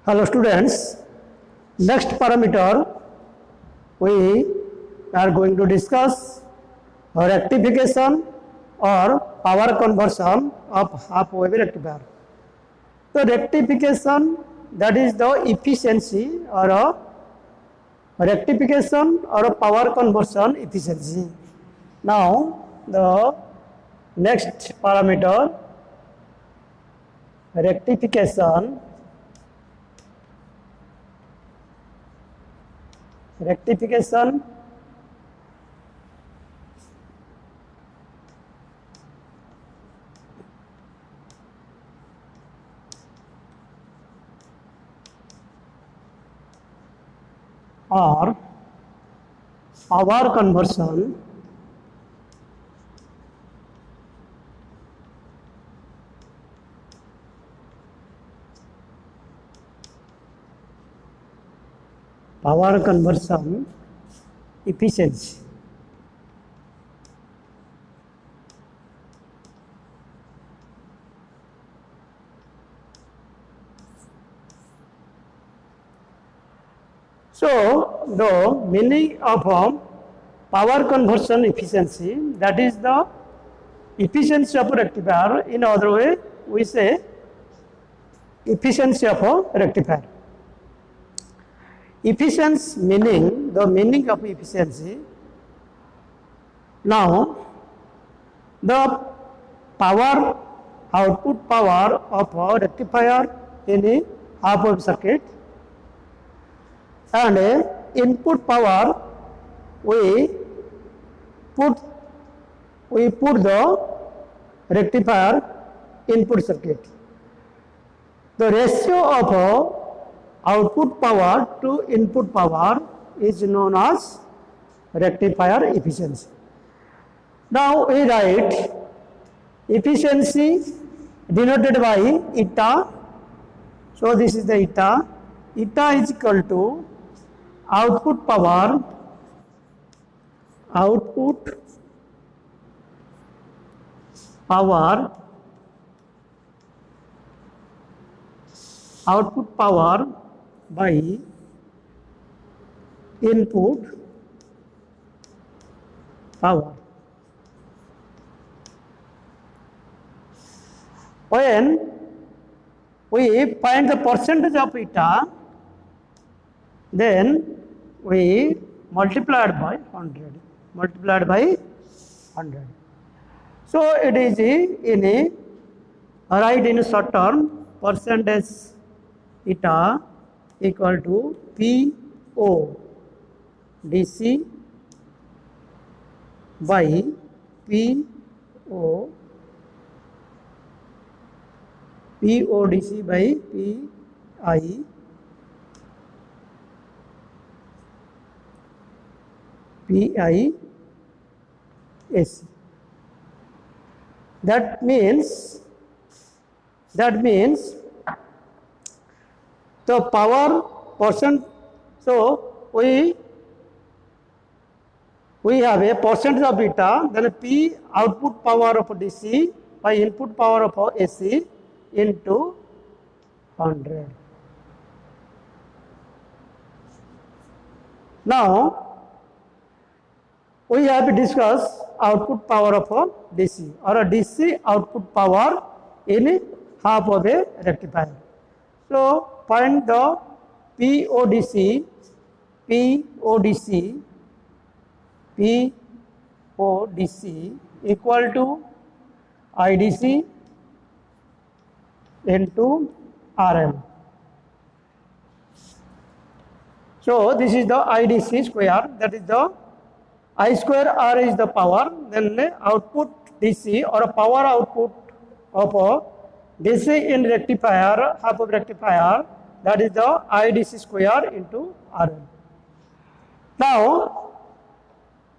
Hello students, next parameter we are going to discuss rectification or power conversion of half wave rectifier. So rectification, that is the efficiency or a rectification or a power conversion efficiency. Now the next parameter, rectification or power conversion efficiency. So the meaning of power conversion efficiency, that is the efficiency of a rectifier. In other way, we say efficiency of a rectifier. Efficiency meaning, the meaning of efficiency. Now, the power, output power of a rectifier in a half wave circuit, and input power we put the rectifier input circuit. The ratio of output power to input power is known as rectifier efficiency. Now we write efficiency denoted by eta. So this is the eta. Eta is equal to output power by input power. When we find the percentage of eta, then we multiply it by 100. So it is in a write in a short term, percentage eta equal to PO DC by PO DC by PI AC. That means the power percent. So we have a percentage of eta, then P output power of DC by input power of AC into 100. Now we have discussed output power of a DC or a DC output power in half of a rectifier. So find the PODC equal to IDC into RM. So this is the IDC square, that is the I square R is the power, then output DC or a power output of a DC in rectifier, half of rectifier, that is the IDC square into RM. Now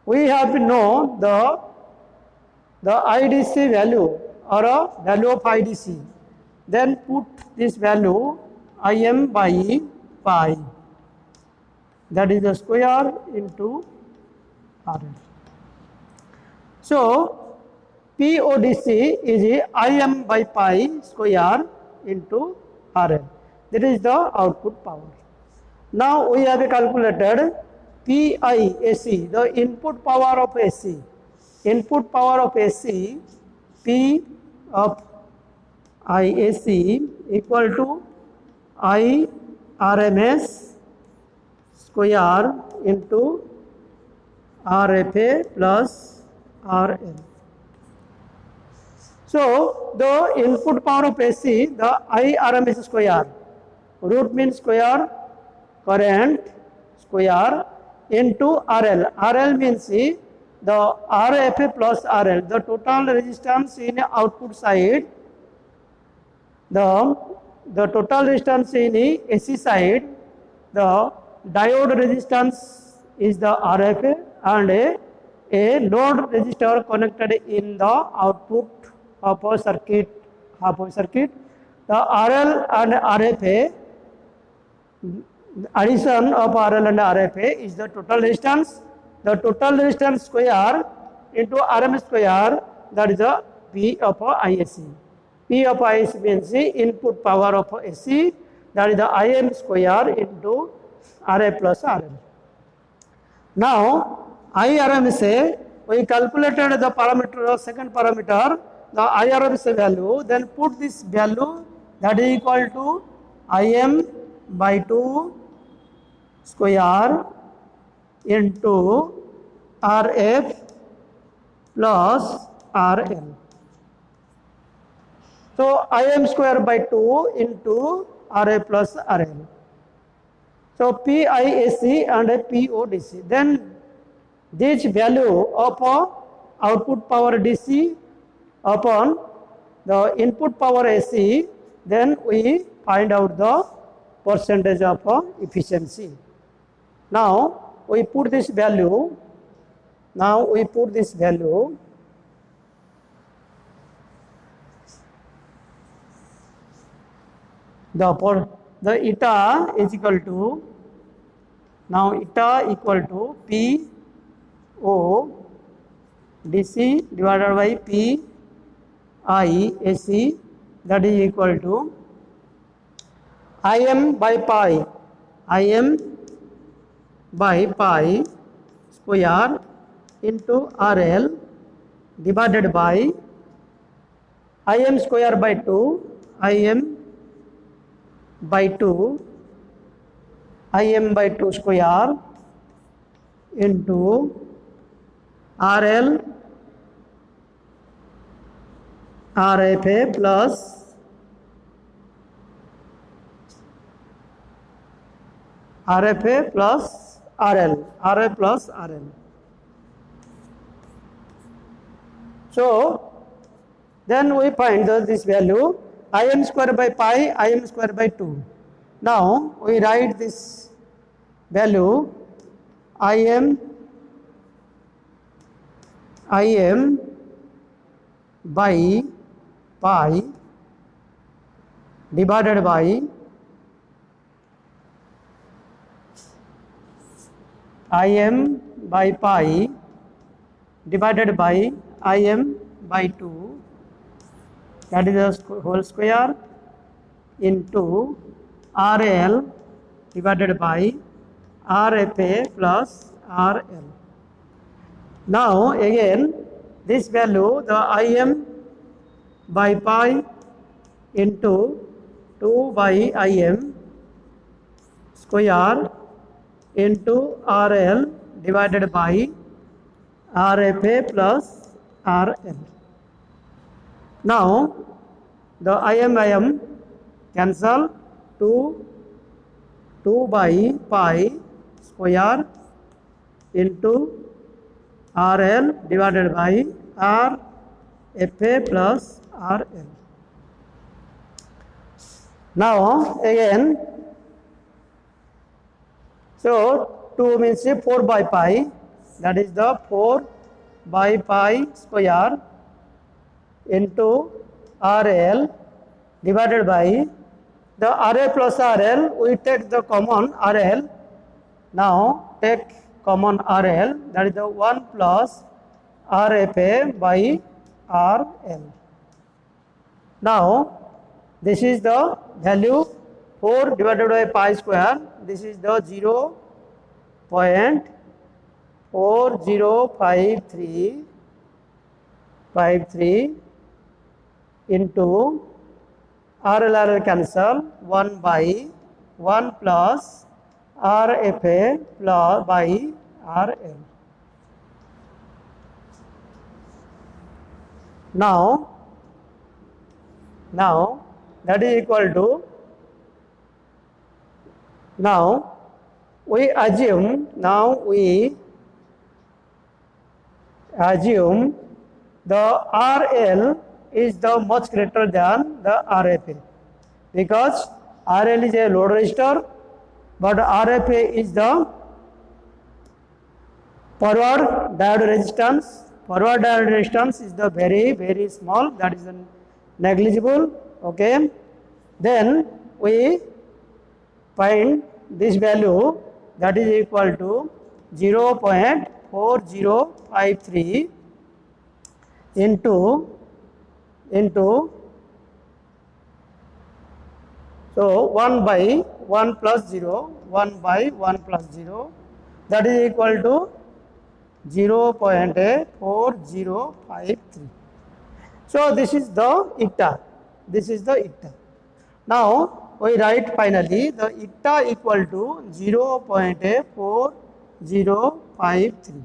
we have to know the IDC value or a value of IDC. Then put this value Im by pi, that is the square into RM. So PODC is Im by pi square into Rn. That is the output power. Now we have calculated PIAC, the input power of AC. Input power of AC, P of IAC equal to I RMS square into RFA plus RL. So the input power of AC, the I RMS square, root means square, current square into RL. RL means the RFA plus RL, the total resistance in output side, the total resistance in AC side, the diode resistance is the RFA, and a load resistor connected in the output of a circuit, the RL and RFA, addition of RL and RFA is the total resistance. The total resistance square into RMS square, that is the P of IAC. P of IAC means the input power of AC, that is the IM square into RA plus RL. Now IRMS, we calculated the parameter, second parameter, the IRMS value, then put this value, that is equal to IM by 2 square into RF plus RL. So IM square by 2 into RA plus RL. So PIAC and PODC. Then this value of output power DC upon the input power AC, then we find out the percentage of efficiency. Now we put this value, the eta is equal to, now eta equal to P O DC divided by P I AC, that is equal to IM by pi square into RL divided by IM square by 2, IM by 2 square into RL RFA plus RL, RA plus RL. So then we find this value IM square by pi, IM square by 2. Now we write this value IM by pi divided by IM by pi divided by IM by 2, that is the whole square, into RL divided by RFA plus RL. Now again this value, the IM by pi into 2 by IM square into RL divided by RFA plus RL. Now the IM cancel, 2 by pi square into RL divided by RFA plus RL. Now again, so 2 means 4 by pi, that is the 4 by pi square into RL divided by the RA plus RL, we take the common RL. Now take common RL, that is the 1 plus RFA by RL. Now this is the value 4 divided by pi square, this is the 0.4053 into RL cancel 1 by 1 plus RFA plus by RL. Now that is equal to, now we assume the RL is the much greater than the RFA, because RL is a load resistor, but RFA is the forward diode resistance. Forward diode resistance is the very small, that is negligible. Okay, then we find this value, that is equal to 0.4053 into so 1 by 1 plus 0, 1 by 1 plus 0, that is equal to 0.4053. So this is the eta. Now we write finally the eta equal to 0.4053.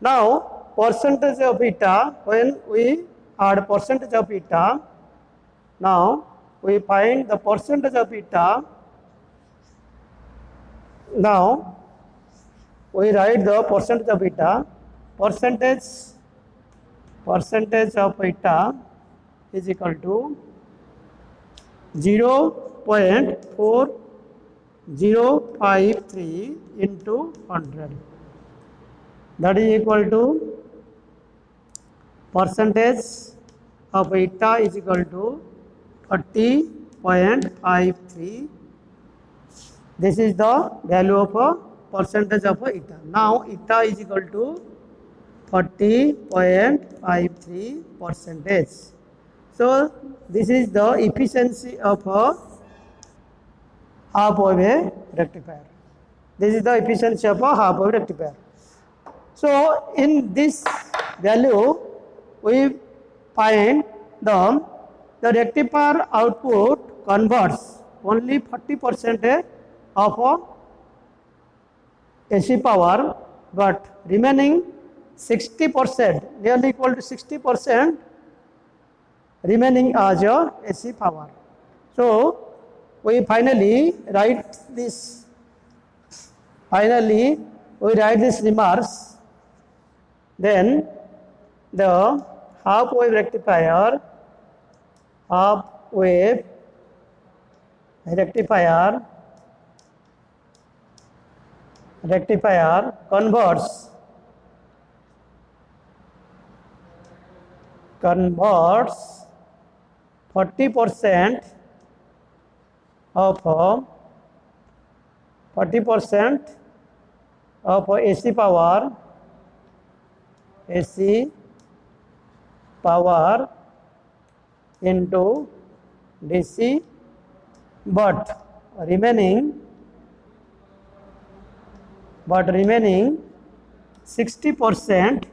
Now percentage of eta, when we add percentage of eta, now we find the percentage of eta. Now we write the percentage of eta. Percentage of eta is equal to 0.4053 into 100. That is equal to, percentage of eta is equal to 30.53. This is the value of a percentage of eta. Now eta is equal to 30.53 percentage. So this is the efficiency of a half wave rectifier. This is the efficiency of a half wave rectifier. So in this value we find the rectifier output converts only 40% of AC power, but remaining 60%, nearly equal to 60%, remaining as your AC power. So we finally write this. Remarks. Then the half wave rectifier converts 40% of AC power into DC, but remaining 60%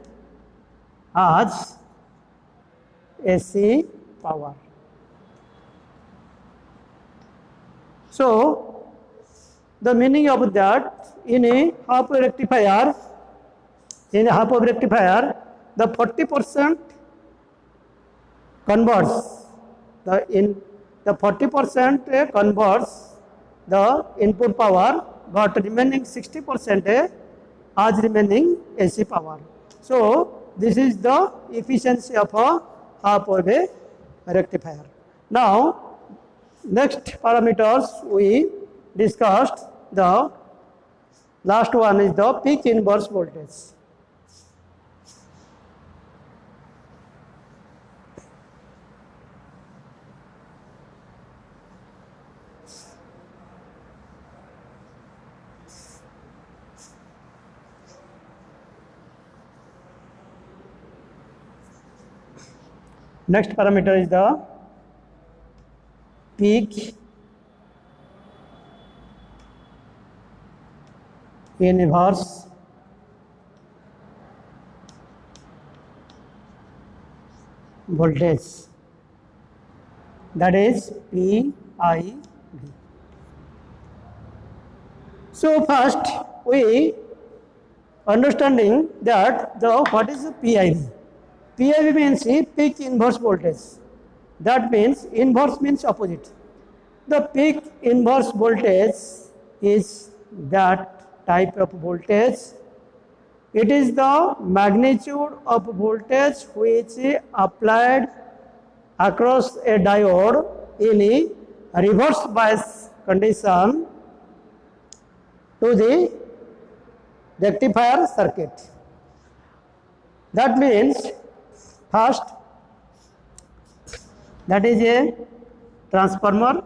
as AC power. So the meaning of that, in a half wave rectifier, the 40% converts the 40% converts the input power, but remaining 60% as remaining AC power. So this is the efficiency of a half wave rectifier. Now next parameters we discussed. The last one is the peak inverse voltage. Next parameter is the peak inverse voltage, that is PIV. So first we understanding that the what is the PIV. PIV means peak inverse voltage. That means inverse means opposite. The peak inverse voltage is that type of voltage. It is the magnitude of voltage which is applied across a diode in a reverse bias condition to the rectifier circuit. That means first, that is a transformer.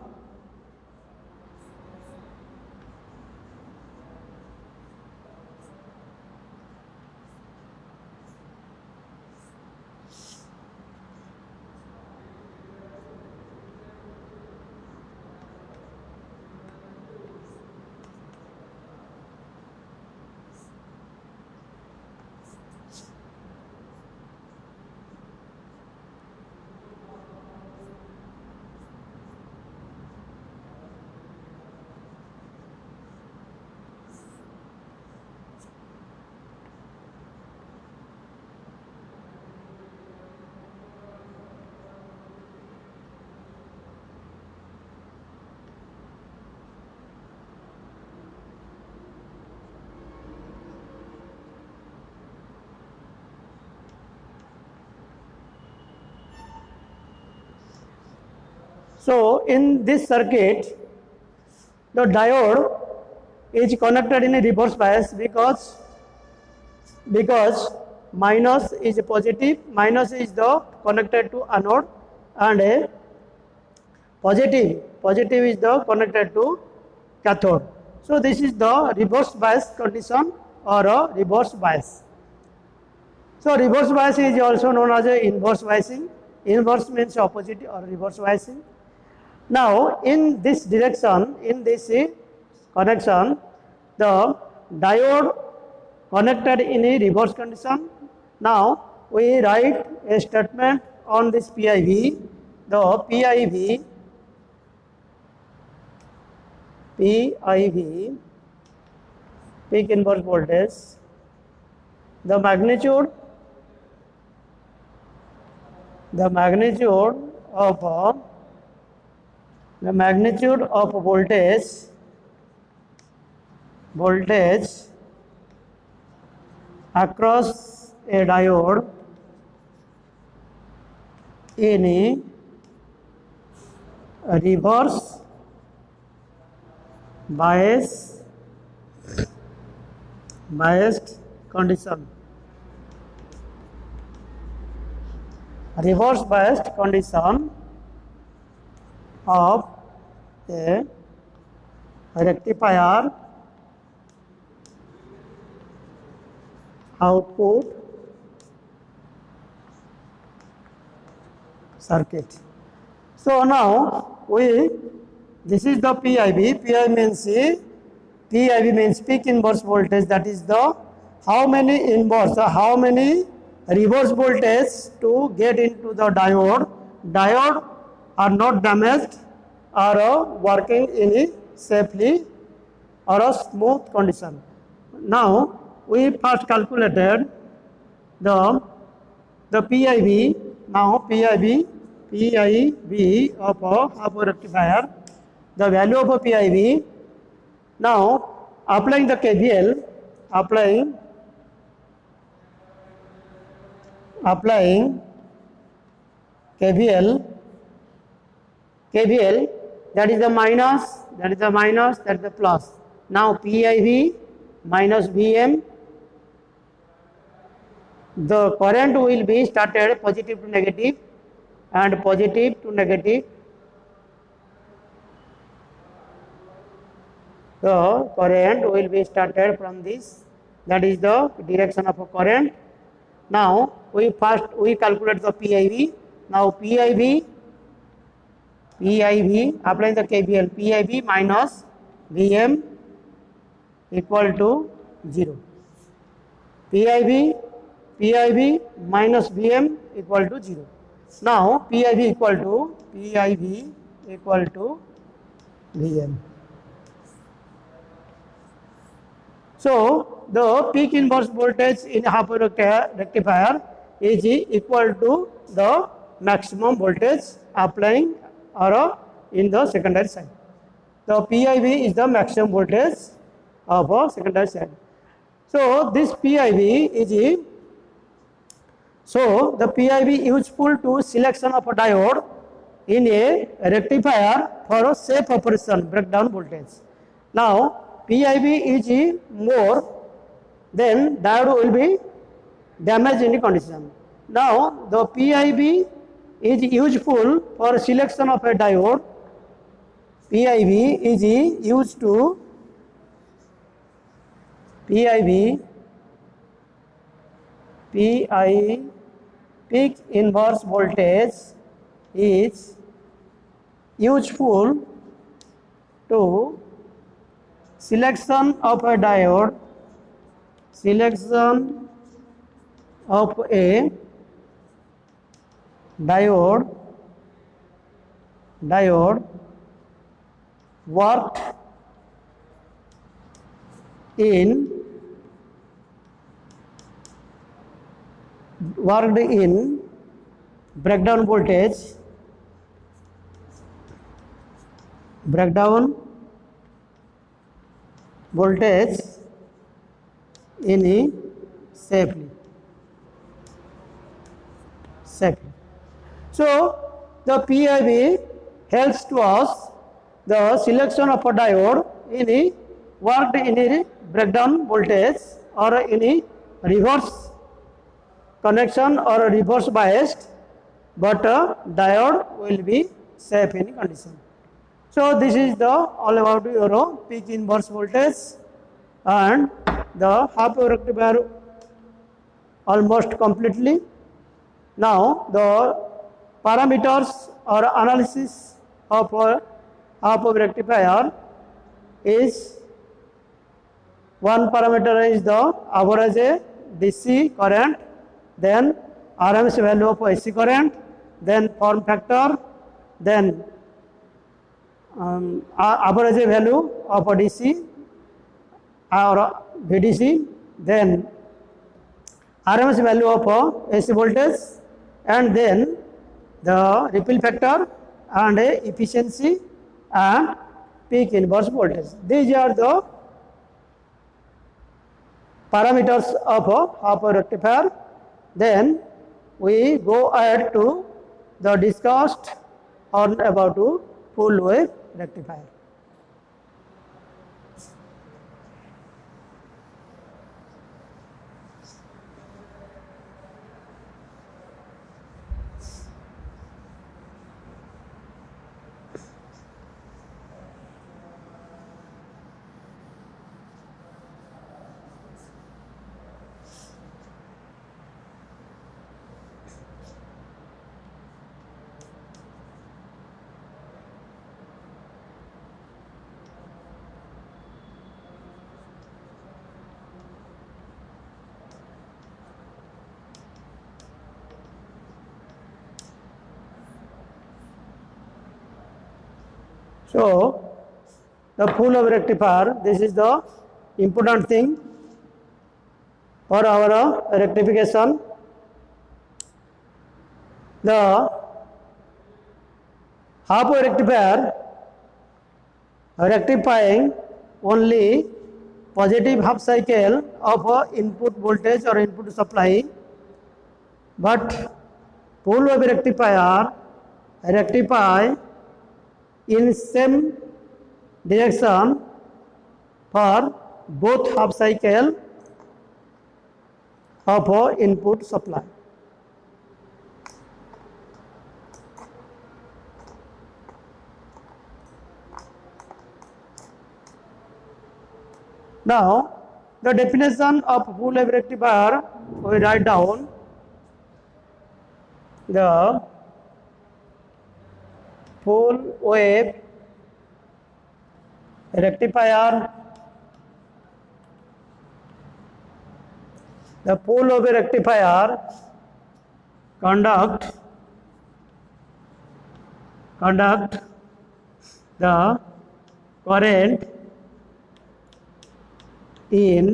So in this circuit, the diode is connected in a reverse bias because minus is positive, minus is the connected to anode, and a positive is the connected to cathode. So this is the reverse bias condition or a reverse bias. So reverse bias is also known as a inverse biasing. Inverse means opposite or reverse biasing. Now in this direction, in this connection, the diode connected in a reverse condition. Now we write a statement on this PIV. The PIV, peak inverse voltage, the magnitude of voltage across a diode in a reverse biased condition. Reverse biased condition of a rectifier output circuit. So now this is the PIV. PIV means peak inverse voltage. That is the how many reverse voltage to get into the diode. Diode are not damaged, are working in a safely or a smooth condition. Now we first calculated the PIV. Now PIV of a rectifier, the value of a PIV. Now applying the KVL, applying KVL, that is the minus, that is the plus. Now PIV minus VM, the current will be started positive to negative and positive to negative. The current will be started from this, that is the direction of a current. Now we calculate the PIV. Now PIV applying the KVL, PIV minus VM equal to 0. PIV minus VM equal to 0. Now PIV equal to VM. So the peak inverse voltage in half wave rectifier is equal to the maximum voltage applying or in the secondary side. The PIV is the maximum voltage of a secondary side. So this PIV is so the PIV useful to selection of a diode in a rectifier for a safe operation breakdown voltage. Now PIV is more, then diode will be damaged in the condition. Now the PIV is useful for selection of a diode. PIV is used to PIV peak inverse voltage is useful to selection of a diode worked in breakdown voltage in safely. So the PIV helps to us the selection of a diode in worked in a breakdown voltage or in a reverse connection or reverse biased, but diode will be safe in condition. So this is the all about your peak inverse voltage and the half wave rectifier almost completely. Now the parameters or analysis of a half wave rectifier is one parameter is the average DC current, then RMS value of AC current, then form factor, then average value of a DC or VDC, then RMS value of AC voltage, and then the ripple factor and efficiency and peak inverse voltage. These are the parameters of a half wave rectifier. Then we go ahead to the discussed on about to full wave rectifier. So the full wave rectifier, this is the important thing for our rectification. The half wave rectifier rectifying only positive half cycle of input voltage or input supply, but full wave rectifier rectify in same direction for both half cycle of input supply. Now the definition of full wave rectifier, we write down the full wave rectifier the pole of a rectifier conduct the current in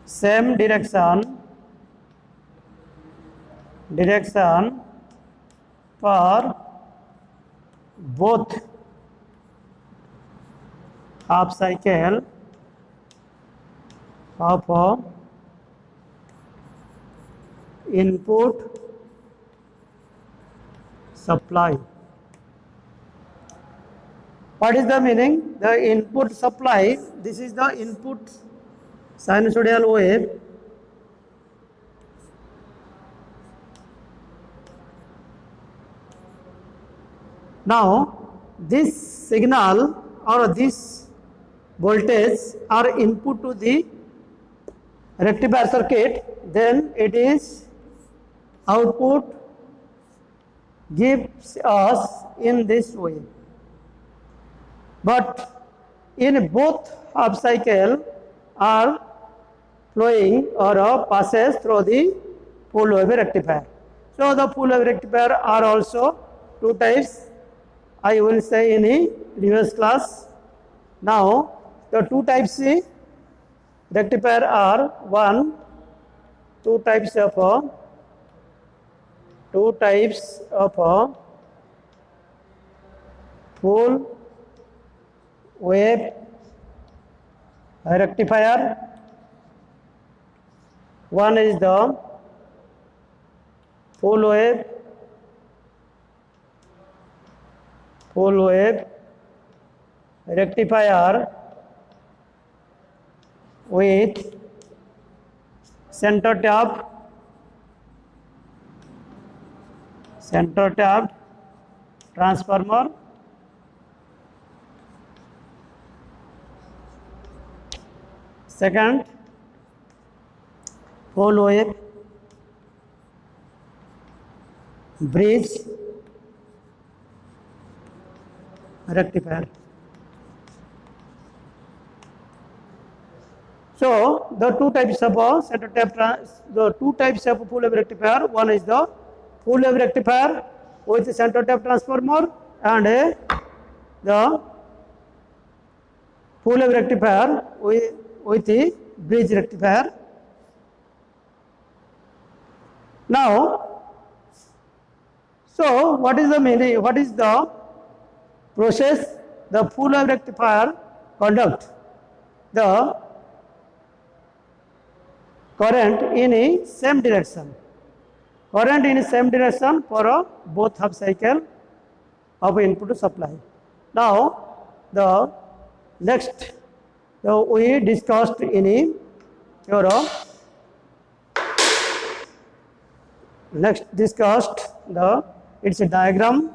same direction for both half cycle of input supply. What is the meaning? The input supply, this is the input sinusoidal wave. Now, this signal or this voltage are input to the rectifier circuit, then it is output gives us in this way. But in both half cycle are flowing or passes through the full wave rectifier. So the full wave rectifier are also two types. I will say in a previous class. Now the two types rectifier are two types of full wave rectifier. One is the full wave rectifier with center tap transformer. Second, full wave bridge rectifier. So the two types of center tap the two types of full wave rectifier. One is the full wave rectifier with center tap transformer, and the full wave rectifier with the bridge rectifier. Now, so what is the meaning? What is the process? The full wave rectifier conduct the current in a same direction. Current in same direction for both half cycle of input to supply. Now the next we discussed in your its a diagram